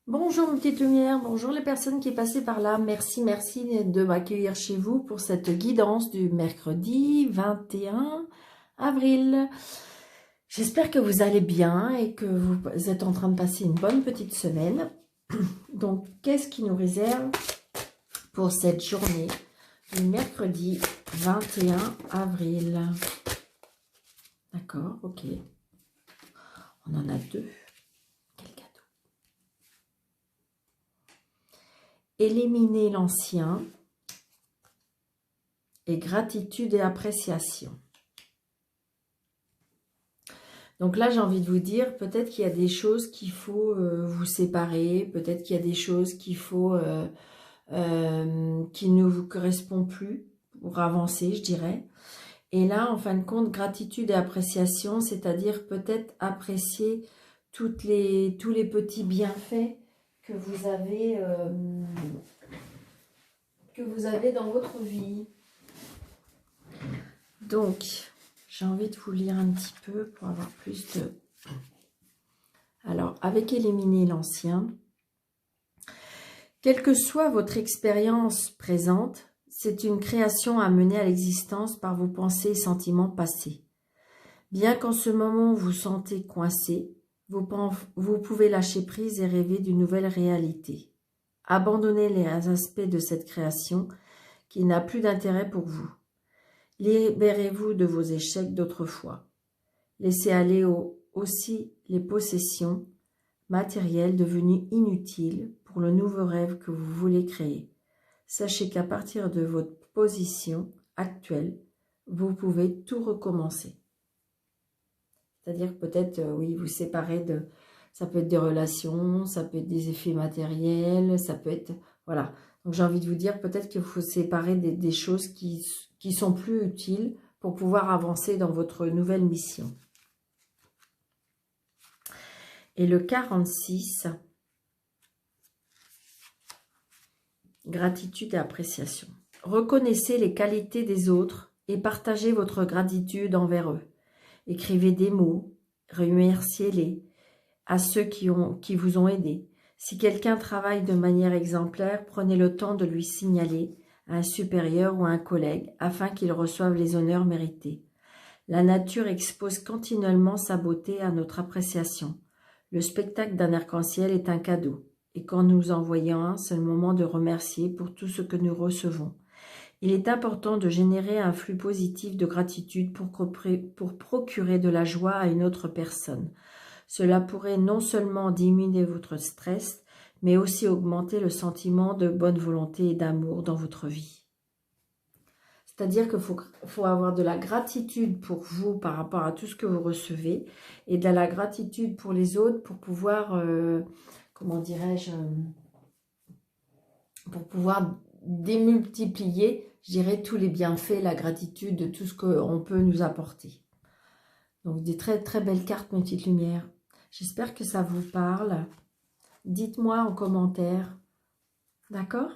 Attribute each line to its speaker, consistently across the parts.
Speaker 1: Bonjour mes petites lumières, bonjour les personnes qui est passées par là. Merci de m'accueillir chez vous pour cette guidance du mercredi 21 avril. J'espère que vous allez bien et que vous êtes en train de passer une bonne petite semaine. Donc, qu'est-ce qui nous réserve pour cette journée du mercredi 21 avril? D'accord, ok. On en a deux. Éliminer l'ancien et gratitude et appréciation. Donc là, j'ai envie de vous dire, peut-être qu'il y a des choses qu'il faut vous séparer, peut-être qu'il y a des choses qu'il faut qui ne vous correspondent plus pour avancer, je dirais. Et là, en fin de compte, gratitude et appréciation, c'est-à-dire peut-être apprécier tous les petits bienfaits que vous avez dans votre vie. Donc, j'ai envie de vous lire un petit peu pour avoir plus de... Alors, avec éliminer l'ancien, quelle que soit votre expérience présente, c'est une création amenée à l'existence par vos pensées et sentiments passés. Bien qu'en ce moment vous sentez coincé, vous pouvez lâcher prise et rêver d'une nouvelle réalité. Abandonnez les aspects de cette création qui n'a plus d'intérêt pour vous. Libérez-vous de vos échecs d'autrefois. Laissez aller aussi les possessions matérielles devenues inutiles pour le nouveau rêve que vous voulez créer. Sachez qu'à partir de votre position actuelle, vous pouvez tout recommencer. C'est-à-dire peut-être, oui, vous séparer de... Ça peut être des relations, ça peut être des effets matériels, ça peut être... Voilà. Donc j'ai envie de vous dire, peut-être qu'il faut séparer des choses qui sont plus utiles pour pouvoir avancer dans votre nouvelle mission. Et le 46, gratitude et appréciation. Reconnaissez les qualités des autres et partagez votre gratitude envers eux. Écrivez des mots, remerciez-les à ceux qui vous ont aidé. Si quelqu'un travaille de manière exemplaire, prenez le temps de lui signaler à un supérieur ou à un collègue afin qu'il reçoive les honneurs mérités. La nature expose continuellement sa beauté à notre appréciation. Le spectacle d'un arc-en-ciel est un cadeau, et quand nous en voyons un, c'est le moment de remercier pour tout ce que nous recevons. Il est important de générer un flux positif de gratitude pour procurer de la joie à une autre personne. Cela pourrait non seulement diminuer votre stress, mais aussi augmenter le sentiment de bonne volonté et d'amour dans votre vie. C'est-à-dire qu'il faut avoir de la gratitude pour vous par rapport à tout ce que vous recevez et de la gratitude pour les autres pour pouvoir, comment dirais-je, pour pouvoir démultiplier, je dirais, tous les bienfaits, la gratitude de tout ce qu'on peut nous apporter. Donc, des très très belles cartes, mes petites lumières. J'espère que ça vous parle. Dites-moi en commentaire. D'accord?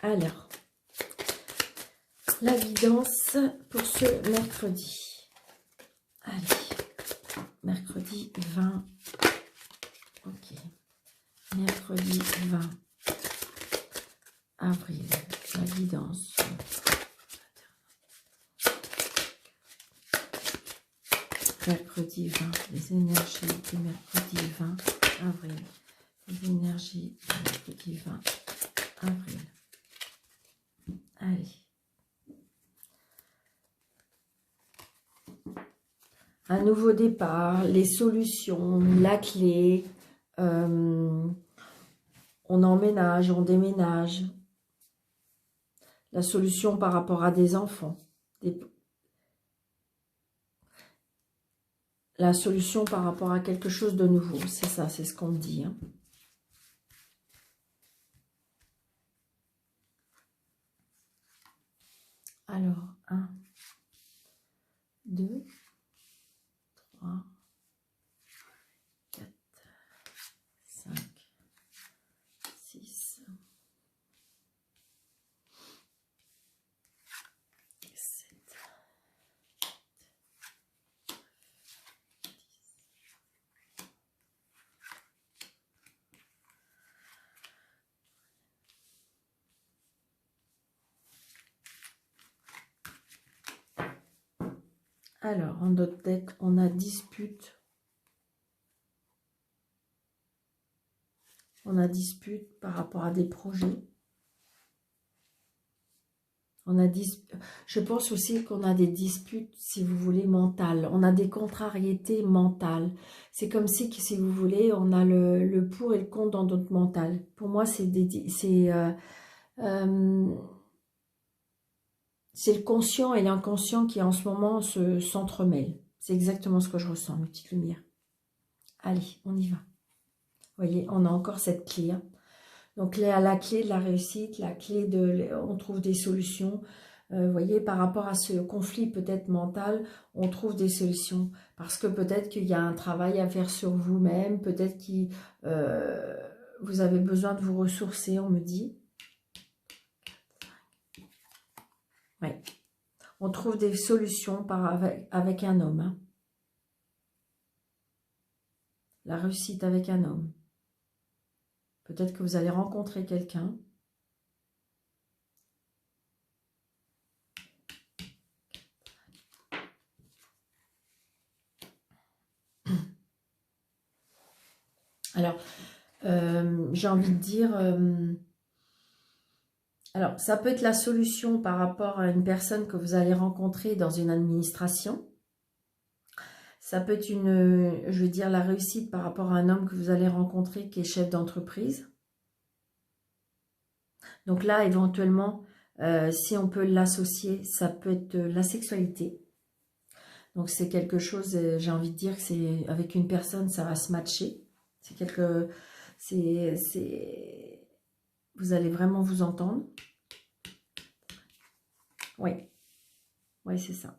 Speaker 1: Alors, la guidance pour ce mercredi. Allez, mercredi 20. Ok. Mercredi 20 avril. La guidance. Mercredi 20. Les énergies du mercredi 20 avril. Les énergies du mercredi 20 avril. Allez. Un nouveau départ, les solutions, la clé, on emménage, on déménage, la solution par rapport à des enfants, la solution par rapport à quelque chose de nouveau, c'est ça, c'est ce qu'on me dit. Hein. Alors, 1, 2, 3, 4, 5, 6, 7, 8, Alors, en notre deck, on a dispute. On a dispute par rapport à des projets. Je pense aussi qu'on a des disputes, si vous voulez, mentales. On a des contrariétés mentales. C'est comme si vous voulez, on a le pour et le contre dans notre mental. Pour moi, c'est le conscient et l'inconscient qui, en ce moment, s'entremêlent. C'est exactement ce que je ressens, mes petites lumières. Allez, on y va. Vous voyez, on a encore cette clé. Hein. Donc, la clé de la réussite, la clé de... On trouve des solutions. Vous voyez, par rapport à ce conflit peut-être mental, on trouve des solutions. Parce que peut-être qu'il y a un travail à faire sur vous-même. Peut-être que vous avez besoin de vous ressourcer, on me dit. Oui. On trouve des solutions avec un homme. Hein. La réussite avec un homme. Peut-être que vous allez rencontrer quelqu'un. Alors, j'ai envie de dire... alors, ça peut être la solution par rapport à une personne que vous allez rencontrer dans une administration. Ça peut être je veux dire, la réussite par rapport à un homme que vous allez rencontrer qui est chef d'entreprise. Donc là, éventuellement, si on peut l'associer, ça peut être la sexualité. Donc c'est quelque chose, j'ai envie de dire que c'est avec une personne, ça va se matcher. Vous allez vraiment vous entendre. Oui, oui, c'est ça.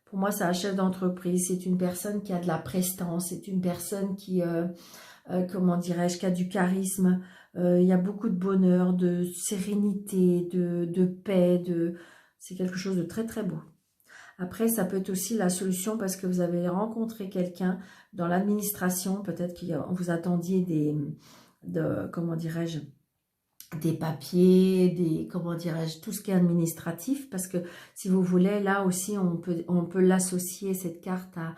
Speaker 1: Pour moi, c'est un chef d'entreprise, c'est une personne qui a de la prestance, c'est une personne qui, comment dirais-je, qui a du charisme. Il y a beaucoup de bonheur, de sérénité, de paix, c'est quelque chose de très très beau. Après, ça peut être aussi la solution parce que vous avez rencontré quelqu'un dans l'administration, peut-être qu'on vous attendiez comment dirais-je, des papiers, comment dirais-je, tout ce qui est administratif, parce que si vous voulez, là aussi, on peut l'associer, cette carte, à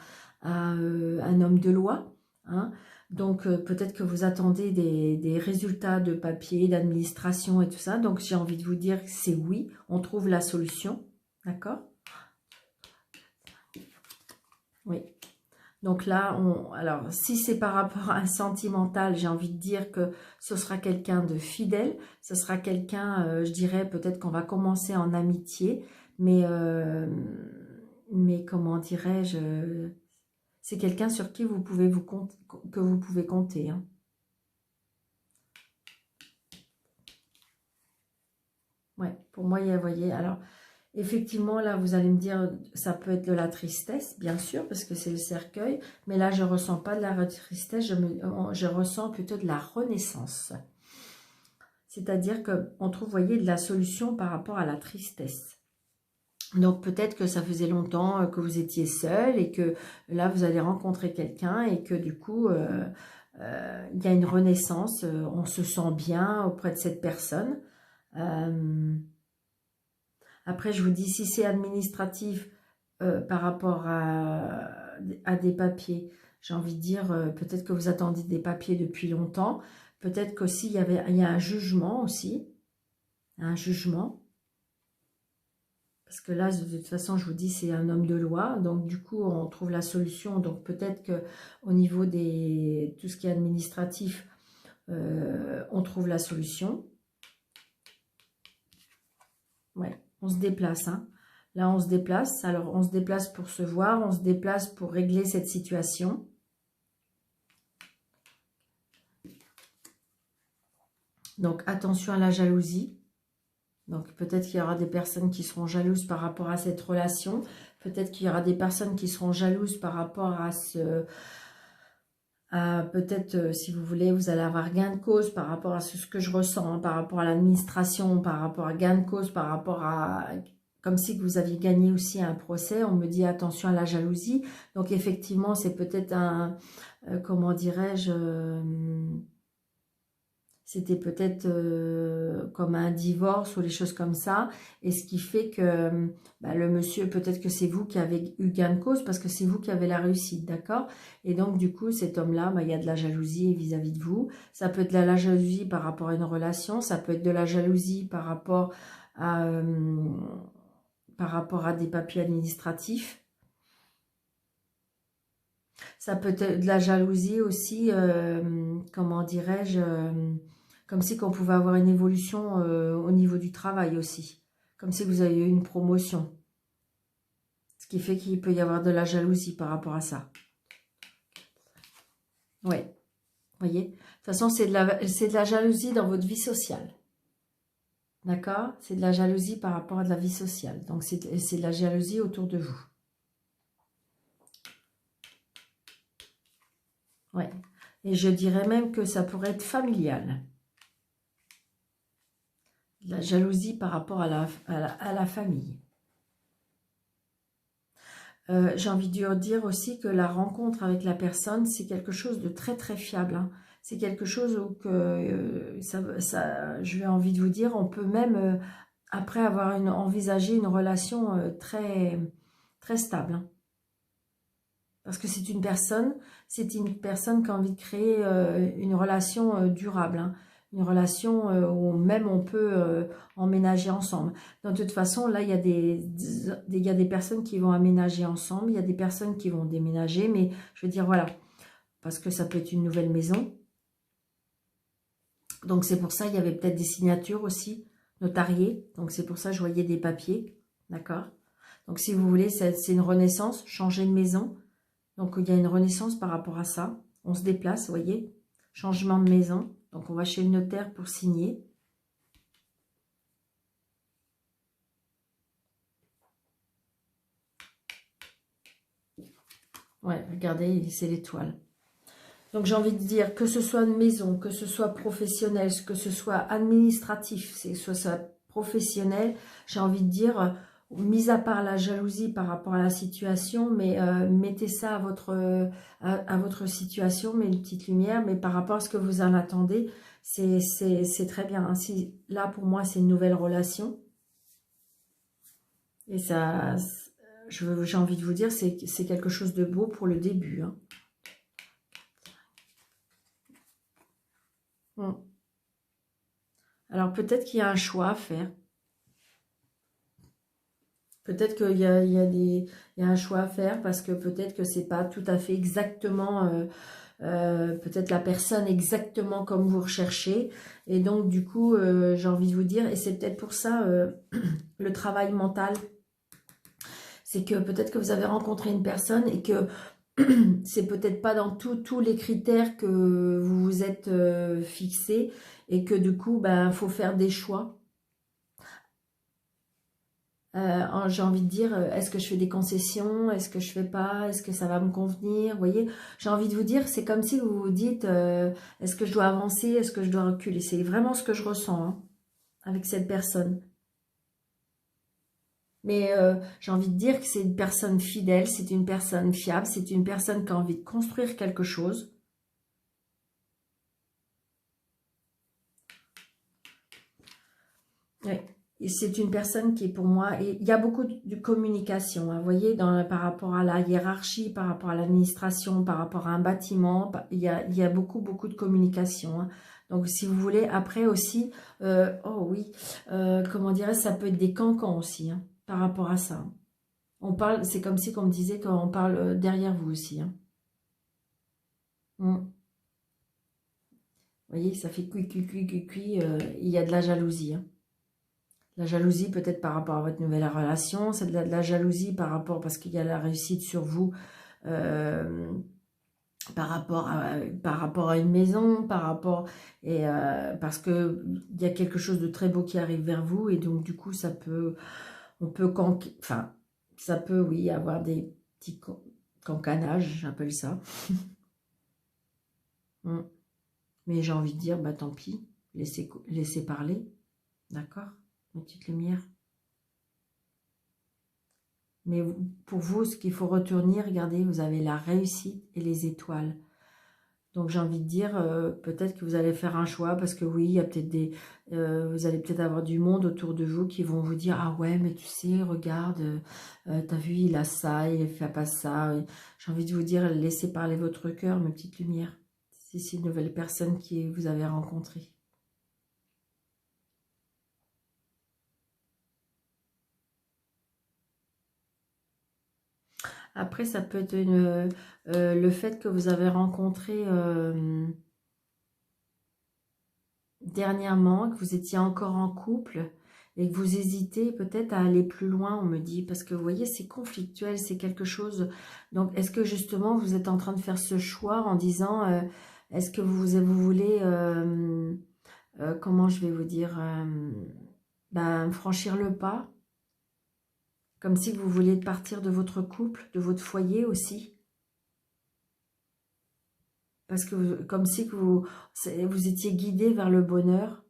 Speaker 1: un homme de loi. Hein. Donc, peut-être que vous attendez des résultats de papier, d'administration et tout ça. Donc, j'ai envie de vous dire que c'est oui, on trouve la solution. D'accord ? Oui. Donc là, alors si c'est par rapport à un sentimental, j'ai envie de dire que ce sera quelqu'un de fidèle, ce sera quelqu'un, je dirais peut-être qu'on va commencer en amitié, mais comment dirais-je, c'est quelqu'un sur qui vous pouvez compter. Hein. Ouais, pour moi, vous voyez, alors... Effectivement, là, vous allez me dire, ça peut être de la tristesse, bien sûr, parce que c'est le cercueil. Mais là, je ne ressens pas de la tristesse, je ressens plutôt de la renaissance. C'est-à-dire qu'on trouve, vous voyez, de la solution par rapport à la tristesse. Donc, peut-être que ça faisait longtemps que vous étiez seul et que là, vous allez rencontrer quelqu'un et que du coup, il y a une renaissance. On se sent bien auprès de cette personne. Après, je vous dis, si c'est administratif par rapport à des papiers, j'ai envie de dire, peut-être que vous attendiez des papiers depuis longtemps. Peut-être qu'aussi, il y a un jugement aussi. Un jugement. Parce que là, de toute façon, je vous dis, c'est un homme de loi. Donc, du coup, on trouve la solution. Donc, peut-être qu'au niveau de tout ce qui est administratif, on trouve la solution. Ouais. On se déplace, hein. Là, on se déplace. Alors, on se déplace pour se voir. On se déplace pour régler cette situation. Donc, attention à la jalousie. Donc, peut-être qu'il y aura des personnes qui seront jalouses par rapport à cette relation. Peut-être qu'il y aura des personnes qui seront jalouses par rapport à peut-être, si vous voulez, vous allez avoir gain de cause par rapport à ce que je ressens, hein, par rapport à l'administration, par rapport à gain de cause, par rapport à... Comme si vous aviez gagné aussi un procès, on me dit attention à la jalousie. Donc effectivement, c'est peut-être comment dirais-je, C'était peut-être comme un divorce ou les choses comme ça. Et ce qui fait que bah, le monsieur, peut-être que c'est vous qui avez eu gain de cause parce que c'est vous qui avez la réussite, d'accord? Et donc, du coup, cet homme-là, bah, il y a de la jalousie vis-à-vis de vous. Ça peut être de la jalousie par rapport à une relation. Ça peut être de la jalousie par rapport à des papiers administratifs. Ça peut être de la jalousie aussi, comment dirais-je, comme si qu'on pouvait avoir une évolution au niveau du travail aussi. Comme si vous avez eu une promotion. Ce qui fait qu'il peut y avoir de la jalousie par rapport à ça. Ouais, voyez. De toute façon, c'est de la jalousie dans votre vie sociale. D'accord? C'est de la jalousie par rapport à de la vie sociale. Donc, c'est de la jalousie autour de vous. Ouais. Et je dirais même que ça pourrait être familial. La jalousie par rapport à la famille. J'ai envie de dire aussi que la rencontre avec la personne, c'est quelque chose de très très fiable. Hein. C'est quelque chose où que, j'ai envie de vous dire, on peut même, après avoir envisagé une relation très, très stable. Hein. Parce que c'est une personne qui a envie de créer une relation durable. Hein. Une relation où même on peut emménager ensemble. De toute façon, là, il y a des personnes qui vont aménager ensemble, il y a des personnes qui vont déménager, mais je veux dire, voilà, parce que ça peut être une nouvelle maison. Donc, c'est pour ça, il y avait peut-être des signatures aussi, notariées. Donc, c'est pour ça que je voyais des papiers, d'accord? Donc, si vous voulez, c'est une renaissance, changer de maison. Donc, il y a une renaissance par rapport à ça. On se déplace, vous voyez, changement de maison. Donc, on va chez le notaire pour signer. Ouais, regardez, c'est l'étoile. Donc, j'ai envie de dire que ce soit une maison, que ce soit professionnel, que ce soit administratif, que ce soit professionnel, j'ai envie de dire, mis à part la jalousie par rapport à la situation, mais mettez ça à votre situation, mais une petite lumière, mais par rapport à ce que vous en attendez, c'est très bien. Hein. Là, pour moi, c'est une nouvelle relation. Et ça, j'ai envie de vous dire, c'est quelque chose de beau pour le début. Hein. Alors, peut-être qu'il y a un choix à faire. Peut-être qu'il y a un choix à faire parce que peut-être que c'est pas tout à fait exactement, peut-être la personne exactement comme vous recherchez. Et donc, du coup, j'ai envie de vous dire, et c'est peut-être pour ça, le travail mental, c'est que peut-être que vous avez rencontré une personne et que c'est peut-être pas dans tous les critères que vous vous êtes fixés et que du coup, ben, faut faire des choix. J'ai envie de dire, est-ce que je fais des concessions? Est-ce que je fais pas? Est-ce que ça va me convenir? Vous voyez, j'ai envie de vous dire, c'est comme si vous vous dites, est-ce que je dois avancer? Est-ce que je dois reculer? C'est vraiment ce que je ressens hein, avec cette personne. Mais j'ai envie de dire que c'est une personne fidèle, c'est une personne fiable, c'est une personne qui a envie de construire quelque chose. Ouais. Et c'est une personne qui est pour moi, et il y a beaucoup de communication, hein, vous voyez, par rapport à la hiérarchie, par rapport à l'administration, par rapport à un bâtiment, il y a beaucoup, beaucoup de communication. Hein. Donc, si vous voulez, après aussi, oh oui, comment dirais-je, ça peut être des cancans aussi, hein, par rapport à ça. On parle, c'est comme si on me disait qu'on parle derrière vous aussi. Hein. Vous voyez, ça fait cui, cui, cui, cui, cui, il y a de la jalousie. Hein. La jalousie peut-être par rapport à votre nouvelle relation, c'est de la jalousie par rapport, parce qu'il y a la réussite sur vous, euh, par rapport à une maison, parce que il y a quelque chose de très beau qui arrive vers vous, et donc du coup enfin, ça peut, oui, avoir des petits cancanages, j'appelle ça. Mais j'ai envie de dire, bah tant pis, laissez parler, d'accord? Une petite lumière. Mais pour vous, ce qu'il faut retenir, regardez, vous avez la réussite et les étoiles. Donc j'ai envie de dire, peut-être que vous allez faire un choix, parce que oui, il y a peut-être vous allez peut-être avoir du monde autour de vous qui vont vous dire, ah ouais, mais tu sais, regarde, t'as vu, il a ça, il fait pas ça. J'ai envie de vous dire, laissez parler votre cœur, mes petites lumières. Si c'est une nouvelle personne qui vous avez rencontrée. Après, ça peut être le fait que vous avez rencontré dernièrement, que vous étiez encore en couple et que vous hésitez peut-être à aller plus loin, on me dit, parce que vous voyez, c'est conflictuel, c'est quelque chose. Donc, est-ce que justement, vous êtes en train de faire ce choix en disant, est-ce que vous voulez, comment je vais vous dire, ben, franchir le pas, comme si vous vouliez partir de votre couple, de votre foyer aussi. Parce que comme si que vous étiez guidé vers le bonheur.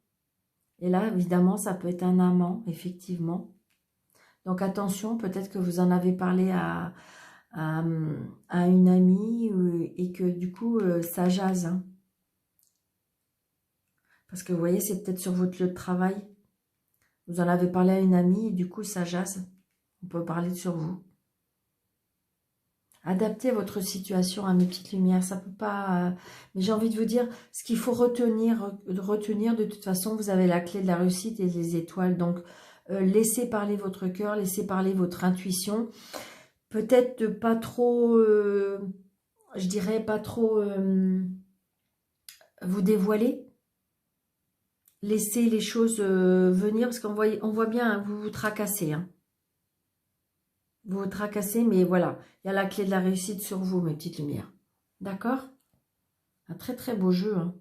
Speaker 1: Et là, évidemment, ça peut être un amant, effectivement. Donc attention, peut-être que vous en avez parlé à une amie et que du coup, ça jase. Hein. Parce que vous voyez, c'est peut-être sur votre lieu de travail. Vous en avez parlé à une amie et du coup, ça jase. On peut parler sur vous. Adaptez votre situation à mes petites lumières, ça peut pas... mais j'ai envie de vous dire, ce qu'il faut retenir, de toute façon, vous avez la clé de la réussite et les étoiles. Donc, laissez parler votre cœur, laissez parler votre intuition. Peut-être de pas trop, je dirais pas trop vous dévoiler. Laissez les choses venir, parce on voit bien, hein, vous vous tracassez. Hein. Vous vous tracassez, mais voilà, il y a la clé de la réussite sur vous, mes petites lumières. D'accord? Un très très beau jeu. Hein.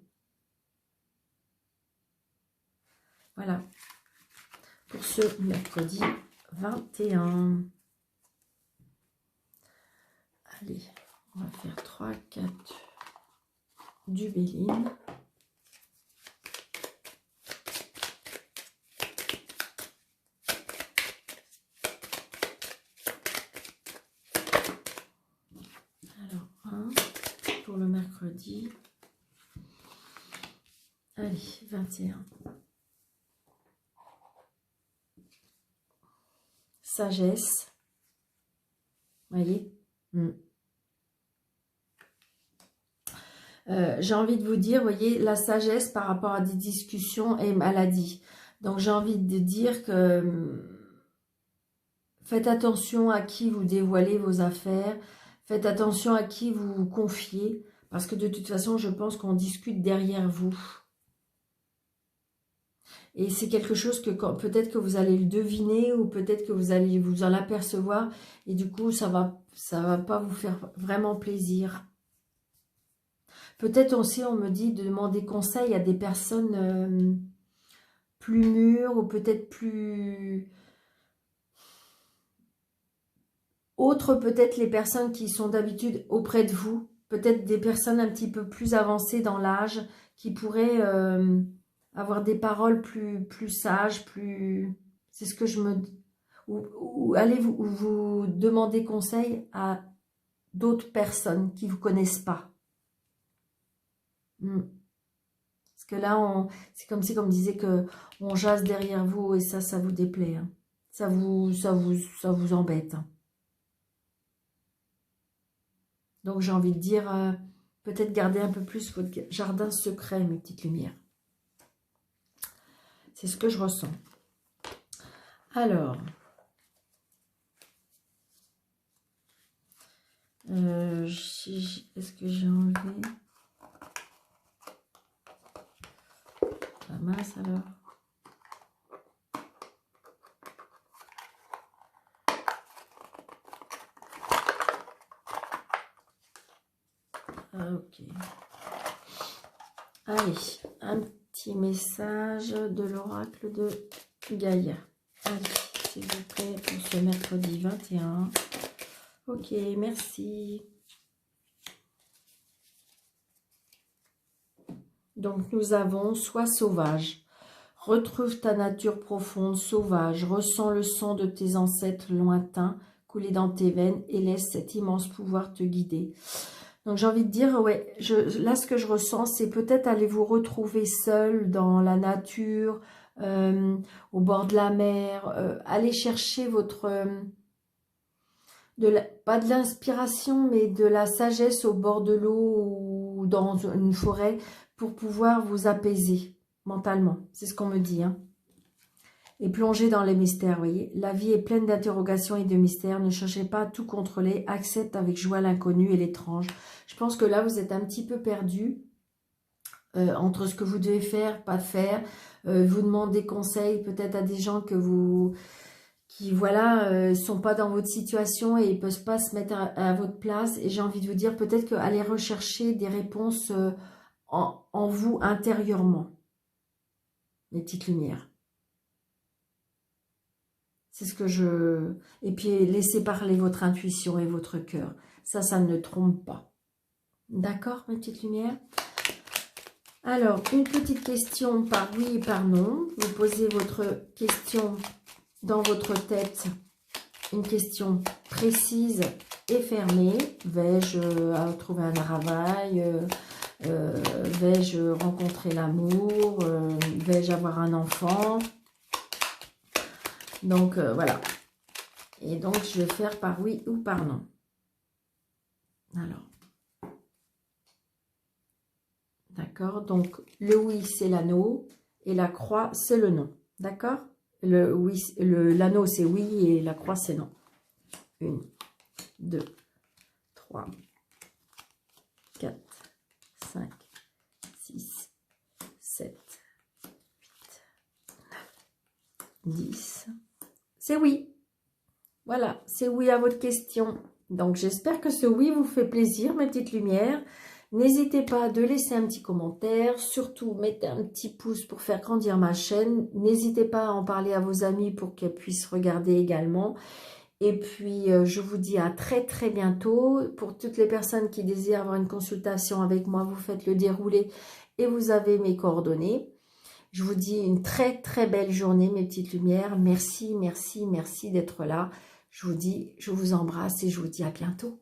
Speaker 1: Voilà. Pour ce mercredi 21. Allez, on va faire 3, 4 du Béline. Alors, 1 pour le mercredi. Allez, 21. Sagesse. Voyez j'ai envie de vous dire, voyez, la sagesse par rapport à des discussions et maladie. Donc, j'ai envie de dire que faites attention à qui vous dévoilez vos affaires. Faites attention à qui vous vous confiez. Parce que de toute façon, je pense qu'on discute derrière vous. Et c'est quelque chose que peut-être que vous allez le deviner ou peut-être que vous allez vous en apercevoir. Et du coup, ça va pas vous faire vraiment plaisir. Peut-être aussi, on me dit de demander conseil à des personnes plus mûres ou peut-être plus... Autres, peut-être les personnes qui sont d'habitude auprès de vous. Peut-être des personnes un petit peu plus avancées dans l'âge qui pourraient avoir des paroles plus sages, plus... C'est ce que je me... Ou allez vous demander conseil à d'autres personnes qui ne vous connaissent pas. Parce que là, c'est comme si, comme disait que on jase derrière vous et ça vous déplaît. Hein. Ça vous embête. Hein. Donc j'ai envie de dire, peut-être garder un peu plus votre jardin secret, mes petites lumières. C'est ce que je ressens. Alors, est-ce que j'ai enlevé? La masse alors. Ok. Allez, un petit message de l'oracle de Gaïa. Allez, s'il vous plaît, pour ce mercredi 21. Ok, merci. Donc, nous avons « Sois sauvage ». Retrouve ta nature profonde, sauvage. Ressens le sang de tes ancêtres lointains couler dans tes veines et laisse cet immense pouvoir te guider. Donc j'ai envie de dire, ouais, là ce que je ressens, c'est peut-être aller vous retrouver seul dans la nature, au bord de la mer, aller chercher votre, pas de l'inspiration, mais de la sagesse au bord de l'eau ou dans une forêt pour pouvoir vous apaiser mentalement. C'est ce qu'on me dit, hein. Et plonger dans les mystères, vous voyez. La vie est pleine d'interrogations et de mystères. Ne cherchez pas à tout contrôler. Accepte avec joie l'inconnu et l'étrange. Je pense que là, vous êtes un petit peu perdu entre ce que vous devez faire, pas faire. Vous demandez conseil peut-être à des gens que qui, voilà, sont pas dans votre situation et ils peuvent pas se mettre à votre place. Et j'ai envie de vous dire peut-être qu'aller rechercher des réponses en vous intérieurement. Les petites lumières. C'est ce que je... Et puis, laissez parler votre intuition et votre cœur. Ça ne trompe pas. D'accord, mes petites lumières? Alors, une petite question par oui et par non. Vous posez votre question dans votre tête. Une question précise et fermée. Vais-je trouver un travail? Vais-je rencontrer l'amour? Vais-je avoir un enfant? Donc, voilà. Et donc, je vais faire par oui ou par non. Alors. D'accord. Donc, le oui, c'est l'anneau. Et la croix, c'est le non. D'accord. L'anneau, c'est oui et la croix, c'est non. 1, 2, 3, 4, 5, 6, 7, 8, 9, 10. C'est oui. Voilà, c'est oui à votre question. Donc, j'espère que ce oui vous fait plaisir, mes petites lumières. N'hésitez pas à laisser un petit commentaire. Surtout, mettez un petit pouce pour faire grandir ma chaîne. N'hésitez pas à en parler à vos amis pour qu'elles puissent regarder également. Et puis, je vous dis à très très bientôt. Pour toutes les personnes qui désirent avoir une consultation avec moi, vous faites le déroulé et vous avez mes coordonnées. Je vous dis une très très belle journée, mes petites lumières. Merci, merci, merci d'être là. Je vous dis, je vous embrasse et je vous dis à bientôt.